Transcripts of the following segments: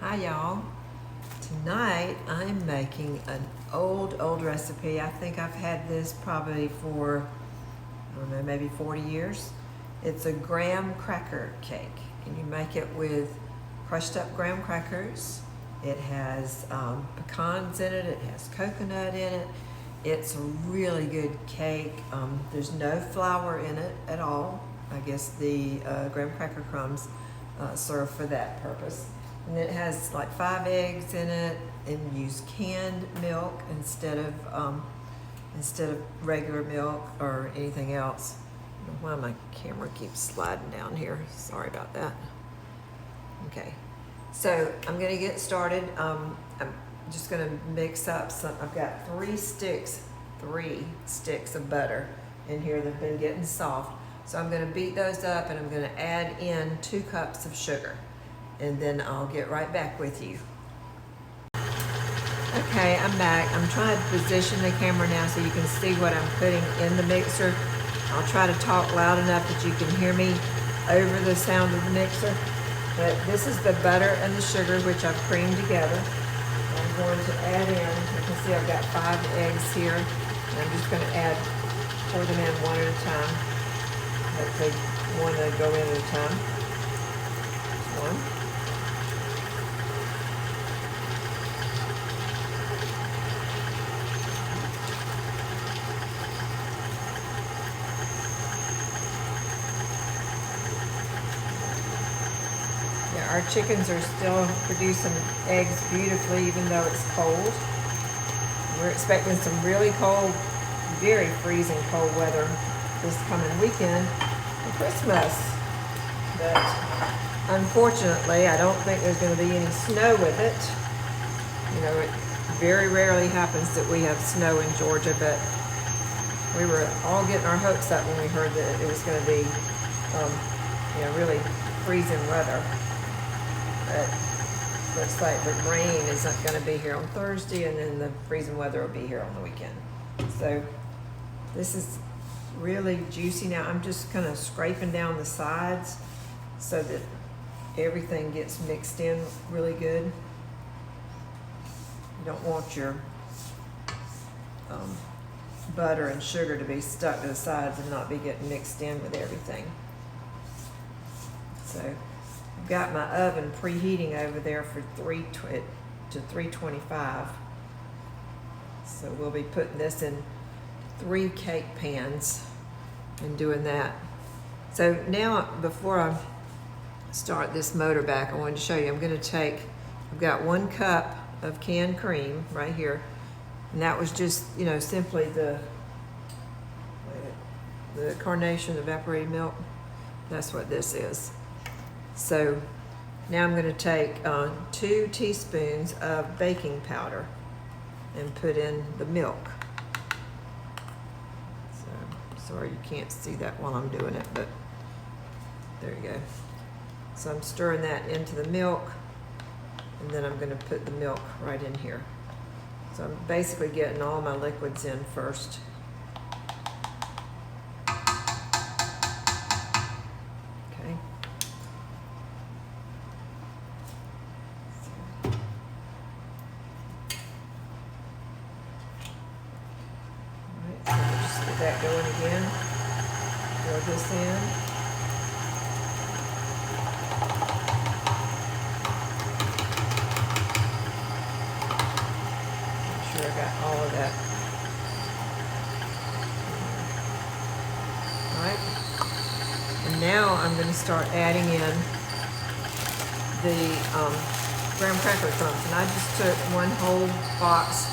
Hi y'all. Tonight I'm making an old recipe. I think I've had this probably for, I don't know, maybe 40 years. It's a graham cracker cake, and you make it with crushed up graham crackers. It has pecans in it, it has coconut in it. It's a really good cake. There's no flour in it at all. I guess the graham cracker crumbs serve for that purpose. And it has like 5 eggs in it, and use canned milk instead of regular milk or anything else. I don't know why my camera keeps sliding down here. Sorry about that. Okay, so I'm gonna get started. I'm just gonna mix up some. I've got 3 sticks of butter in here that've been getting soft. So I'm gonna beat those up, and I'm gonna add in 2 cups of sugar. And then I'll get right back with you. Okay, I'm back. I'm trying to position the camera now so you can see what I'm putting in the mixer. I'll try to talk loud enough that you can hear me over the sound of the mixer. But this is the butter and the sugar, which I've creamed together. I'm going to add in, you can see I've got 5 eggs here. And I'm just going to pour them in one at a time. Hopefully one to go in at a time. One. Our chickens are still producing eggs beautifully, even though it's cold. We're expecting some really cold, very freezing cold weather this coming weekend for Christmas. But unfortunately, I don't think there's going to be any snow with it. You know, it very rarely happens that we have snow in Georgia, but we were all getting our hopes up when we heard that it was going to be, really freezing weather. But looks like the rain is not going to be here on Thursday, and then the freezing weather will be here on the weekend. So this is really juicy now. I'm just kind of scraping down the sides so that everything gets mixed in really good. You don't want your butter and sugar to be stuck to the sides and not be getting mixed in with everything. So I've got my oven preheating over there for 325. So we'll be putting this in 3 cake pans and doing that. So now, before I start this motor back, I wanted to show you, I've got 1 cup of canned cream right here. And that was just, simply the Carnation evaporated milk. That's what this is. So now I'm going to take 2 teaspoons of baking powder and put in the milk. So sorry you can't see that while I'm doing it, but there you go. So I'm stirring that into the milk, and then I'm going to put the milk right in here. So I'm basically getting all my liquids in first. That going again. Pour this in. Make sure I got all of that. All right. And now I'm going to start adding in the graham cracker crumbs. And I just took 1 whole box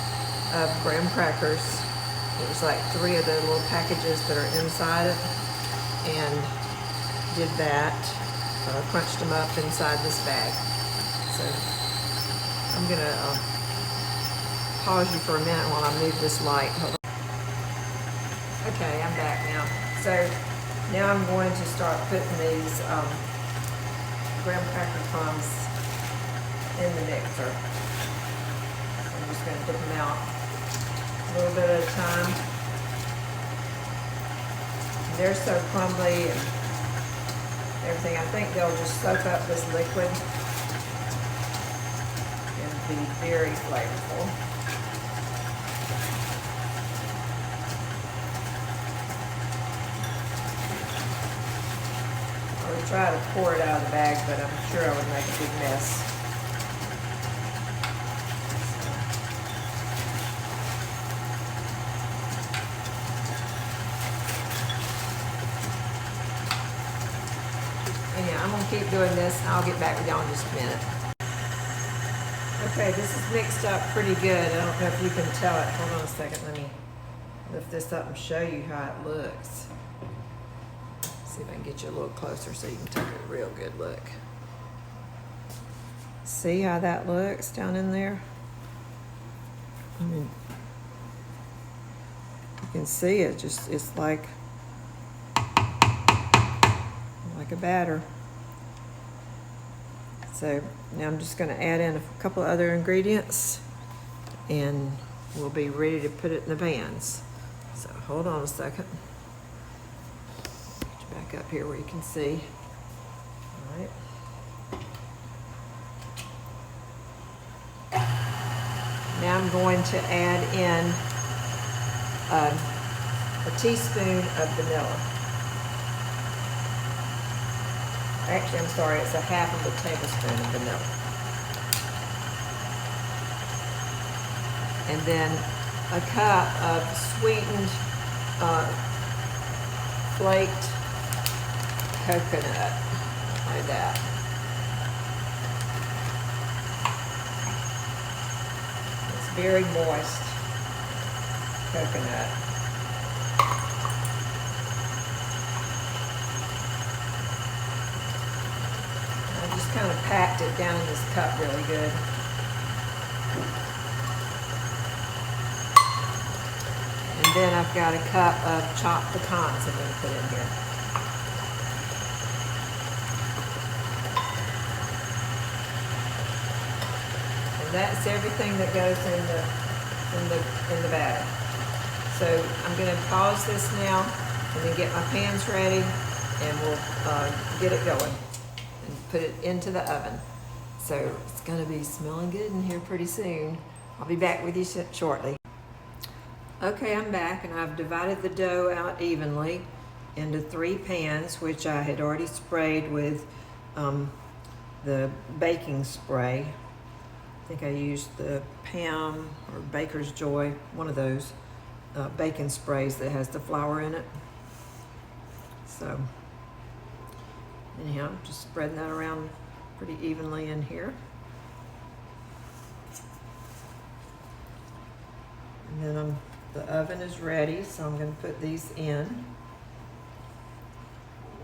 of graham crackers. It was like 3 of the little packages that are inside it, and did that, crunched them up inside this bag. So I'm gonna pause you for a minute while I move this light. Hold on. Okay, I'm back now. So now I'm going to start putting these graham cracker crumbs in the mixer. So I'm just gonna dip them out a little bit at a time. They're so crumbly and everything. I think they'll just soak up this liquid be very flavorful. I would try to pour it out of the bag, but I'm sure I would make a big mess. Anyhow, I'm gonna keep doing this and I'll get back with y'all in just a minute. Okay, this is mixed up pretty good. I don't know if you can tell it. Hold on a second, let me lift this up and show you how it looks. See if I can get you a little closer so you can take a real good look. See how that looks down in there? I mean, you can see it just, it's like a batter. So now I'm just going to add in a couple of other ingredients and we'll be ready to put it in the pans. So hold on a second. Get you back up here where you can see. All right. Now I'm going to add in a teaspoon of vanilla. Actually, I'm sorry, it's a half of a tablespoon of vanilla. And then a cup of sweetened, flaked coconut, like that. It's very moist coconut. Kind of packed it down in this cup really good. And then I've got a cup of chopped pecans I'm going to put in here. And that's everything that goes in the batter. So I'm going to pause this now and then get my pans ready and we'll get it going. Put it into the oven. So it's going to be smelling good in here pretty soon. I'll be back with you shortly. Okay, I'm back and I've divided the dough out evenly into 3 pans, which I had already sprayed with the baking spray. I think I used the Pam or Baker's Joy, one of those baking sprays that has the flour in it. So anyhow, just spreading that around pretty evenly in here. And then the oven is ready, so I'm going to put these in.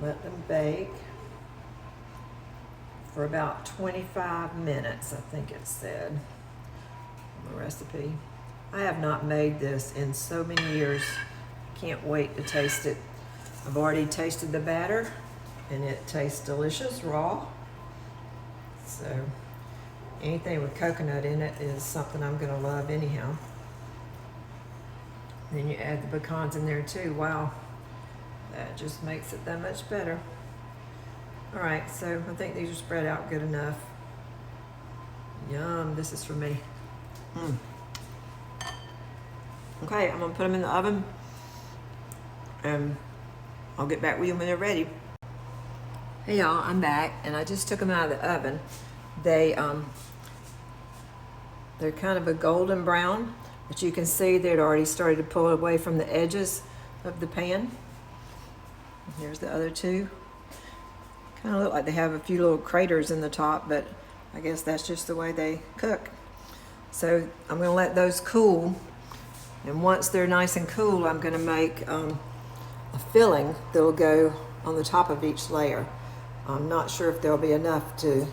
Let them bake for about 25 minutes, I think it said on the recipe. I have not made this in so many years. Can't wait to taste it. I've already tasted the batter. And it tastes delicious raw. So anything with coconut in it is something I'm going to love anyhow. And then you add the pecans in there too. Wow, that just makes it that much better. All right, so I think these are spread out good enough. Yum, this is for me. Okay, I'm going to put them in the oven and I'll get back with you when they're ready. Hey y'all, I'm back and I just took them out of the oven. They're kind of a golden brown, but you can see they'd already started to pull away from the edges of the pan. Here's the other two. Kind of look like they have a few little craters in the top, but I guess that's just the way they cook. So I'm going to let those cool, and once they're nice and cool, I'm going to make a filling that will go on the top of each layer. I'm not sure if there'll be enough to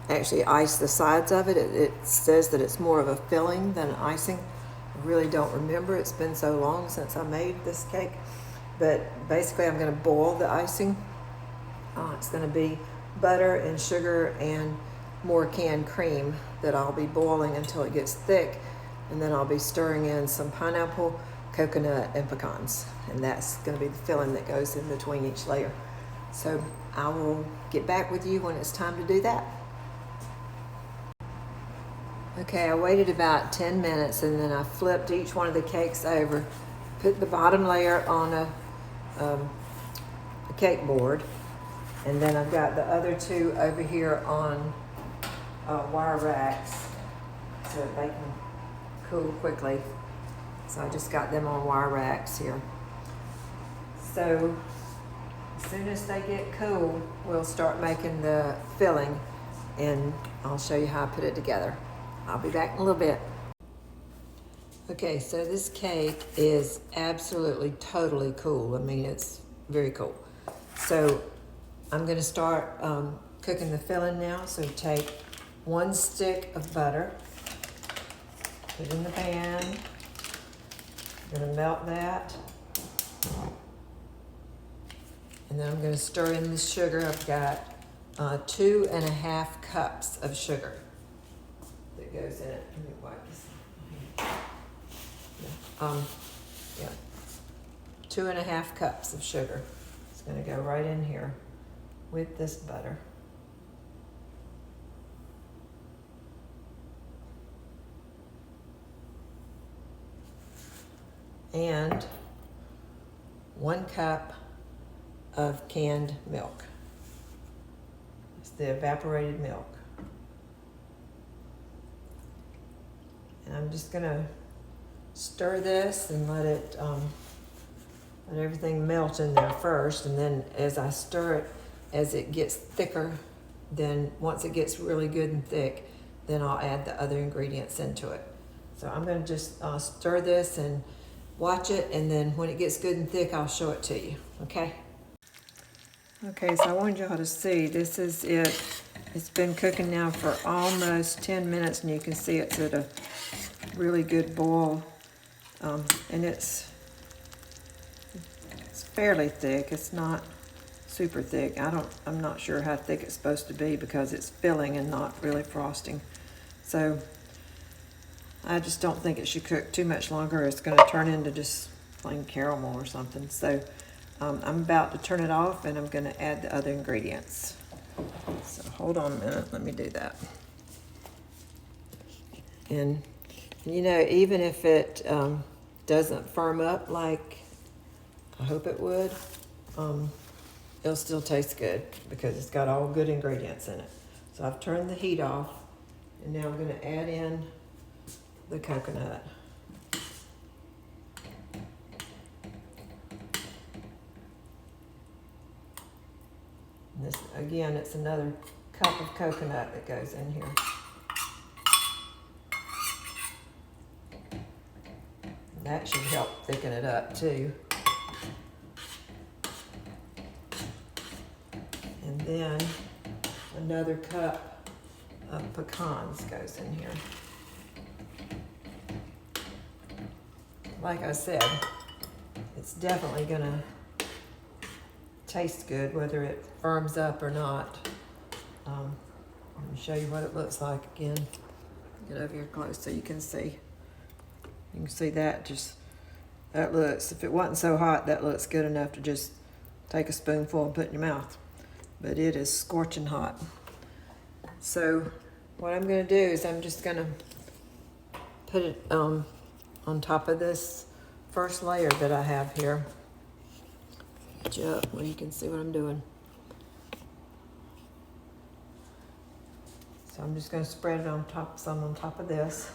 actually ice the sides of it. It says that it's more of a filling than icing. I really don't remember. It's been so long since I made this cake. But basically I'm going to boil the icing. It's going to be butter and sugar and more canned cream that I'll be boiling until it gets thick. And then I'll be stirring in some pineapple, coconut, and pecans. And that's going to be the filling that goes in between each layer. So I will get back with you when it's time to do that. Okay, I waited about 10 minutes and then I flipped each one of the cakes over, put the bottom layer on a cake board, and then I've got the other two over here on wire racks so that they can cool quickly. So I just got them on wire racks here. So as soon as they get cool, we'll start making the filling and I'll show you how I put it together. I'll be back in a little bit. Okay, so this cake is absolutely totally cool. I mean, it's very cool. So I'm gonna start cooking the filling now. So take 1 stick of butter, put it in the pan. I'm gonna melt that. And then I'm gonna stir in the sugar. I've got 2.5 cups of sugar that goes in it. Let me wipe this. Yeah, 2.5 cups of sugar. It's gonna go right in here with this butter. And 1 cup of canned milk. It's the evaporated milk. And I'm just gonna stir this and let everything melt in there first, and then as I stir it, as it gets thicker, then once it gets really good and thick, then I'll add the other ingredients into it. So I'm gonna just stir this and watch it, and then when it gets good and thick, I'll show it to you, okay? Okay, so I wanted y'all to see, this is it. It's been cooking now for almost 10 minutes, and you can see it's at a really good boil. And it's fairly thick. It's not super thick. I'm not sure how thick it's supposed to be because it's filling and not really frosting. So I just don't think it should cook too much longer. It's going to turn into just plain caramel or something. So I'm about to turn it off, and I'm going to add the other ingredients. So hold on a minute. Let me do that. And you know, even if it doesn't firm up like I hope it would, it'll still taste good because it's got all good ingredients in it. So I've turned the heat off, and now I'm going to add in the coconut. And this, again, it's another cup of coconut that goes in here. And that should help thicken it up too. And then another cup of pecans goes in here. Like I said, it's definitely gonna taste good whether it firms up or not. Let me show you what it looks like again. Get over here close so you can see. You can see that that looks, if it wasn't so hot, that looks good enough to just take a spoonful and put in your mouth. But it is scorching hot. So what I'm gonna do is I'm just gonna put it on top of this first layer that I have here. Get you up where you can see what I'm doing. So I'm just gonna spread it on top, some on top of this.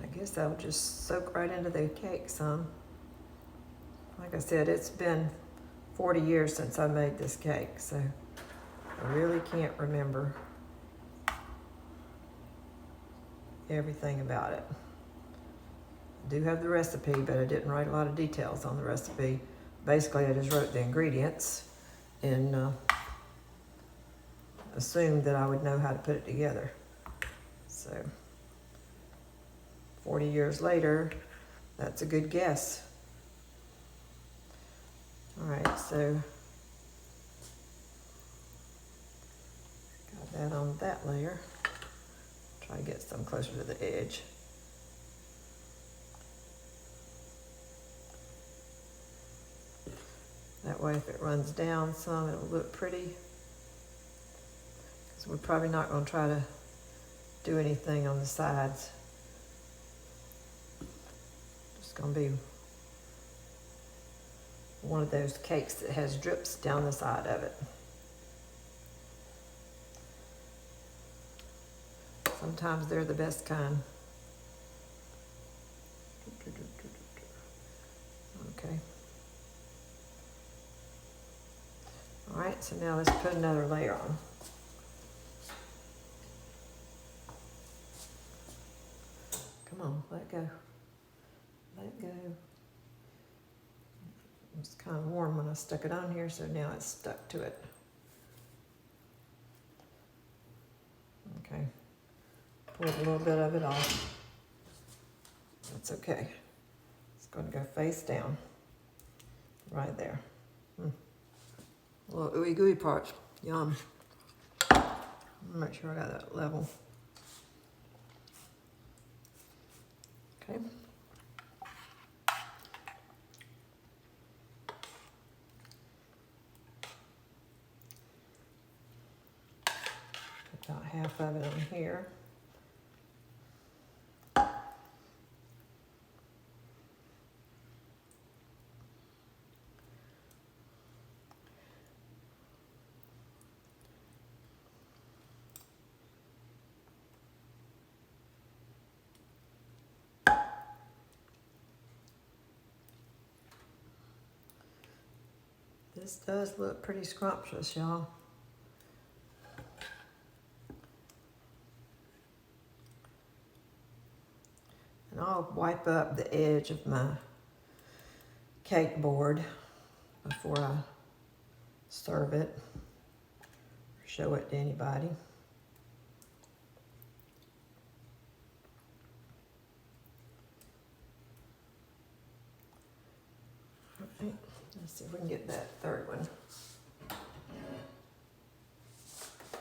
I guess I'll just soak right into the cake some. Like I said, it's been 40 years since I made this cake, so I really can't remember everything about it. I do have the recipe, but I didn't write a lot of details on the recipe. Basically, I just wrote the ingredients and assumed that I would know how to put it together. So 40 years later, that's a good guess. All right, so got that on that layer. Try Try to get some closer to the edge. That way if it runs down some, it'll look pretty. Because we're probably not going to try to do anything on the sides. Just going to be one of those cakes that has drips down the side of it. Sometimes they're the best kind. Okay. All right, so now let's put another layer on. Come on, let go. Let go. It was kind of warm when I stuck it on here, so now it's stuck to it. Okay. Pull a little bit of it off. That's okay. It's going to go face down. Right there. A little ooey gooey parts. Yum. Make sure I got that level. Okay. Put about half of it on here. This does look pretty scrumptious, y'all. And I'll wipe up the edge of my cake board before I serve it or show it to anybody. All right, let's see if we can get that third one.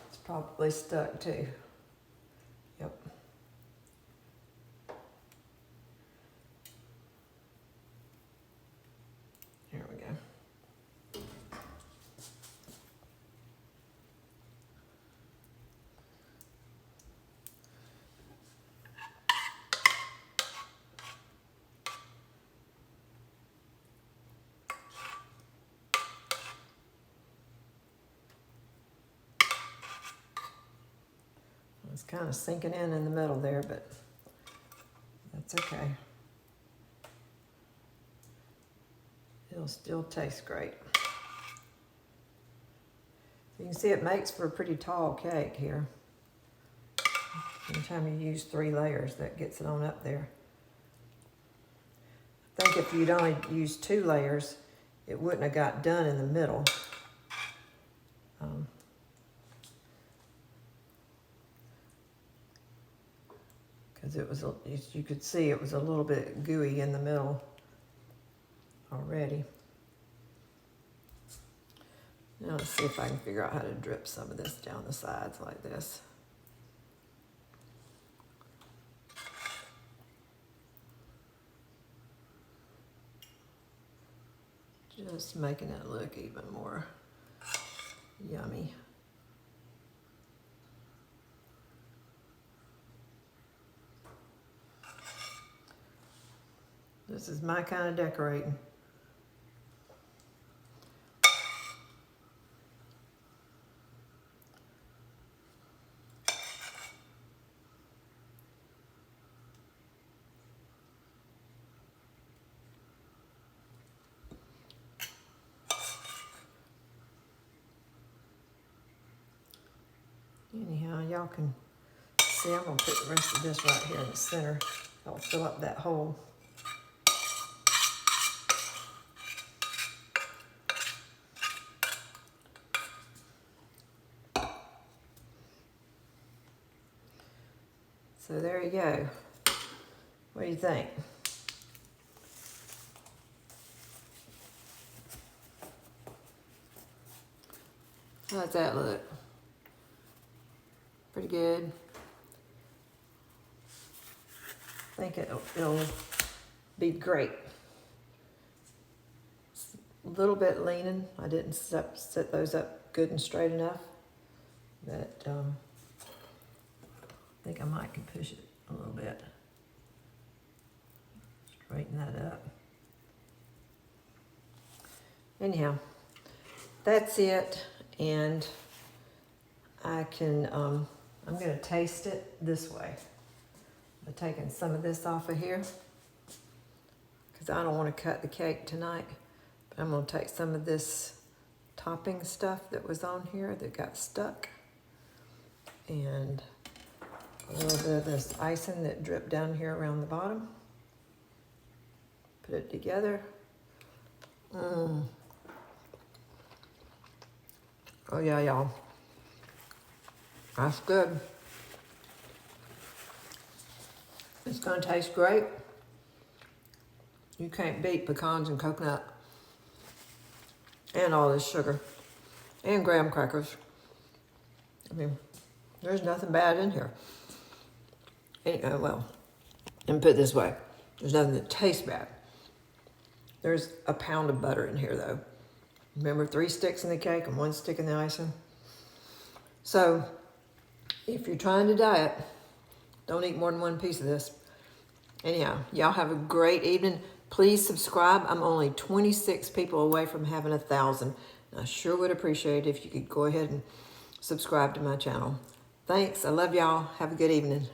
It's probably stuck too. Yep. Here we go. It's kind of sinking in the middle there, but that's okay. It'll still taste great. You can see it makes for a pretty tall cake here. Anytime you use 3 layers, that gets it on up there. I think if you'd only used 2 layers, it wouldn't have got done in the middle. Because it was, you could see it was a little bit gooey in the middle already. Now let's see if I can figure out how to drip some of this down the sides like this. Just making it look even more yummy. This is my kind of decorating. Anyhow, y'all can see I'm gonna put the rest of this right here in the center. I'll fill up that hole. So there you go. What do you think? How's that look? Pretty good. think it'll be great. It's a little bit leaning. I didn't set those up good and straight enough. But I think I might can push it a little bit. Straighten that up. Anyhow, that's it. And I can, I'm going to taste it this way. I'm taking some of this off of here because I don't want to cut the cake tonight. But I'm going to take some of this topping stuff that was on here that got stuck, and a little bit of this icing that dripped down here around the bottom. Put it together. Oh yeah, y'all. That's good. It's gonna taste great. You can't beat pecans and coconut and all this sugar and graham crackers. I mean, there's nothing bad in here. Well, and put it this way, there's nothing that tastes bad. There's a pound of butter in here though. Remember, 3 sticks in the cake and 1 stick in the icing. So, if you're trying to diet, don't eat more than 1 piece of this. Anyhow, y'all have a great evening. Please subscribe. I'm only 26 people away from having 1,000. I sure would appreciate it if you could go ahead and subscribe to my channel. Thanks. I love y'all. Have a good evening.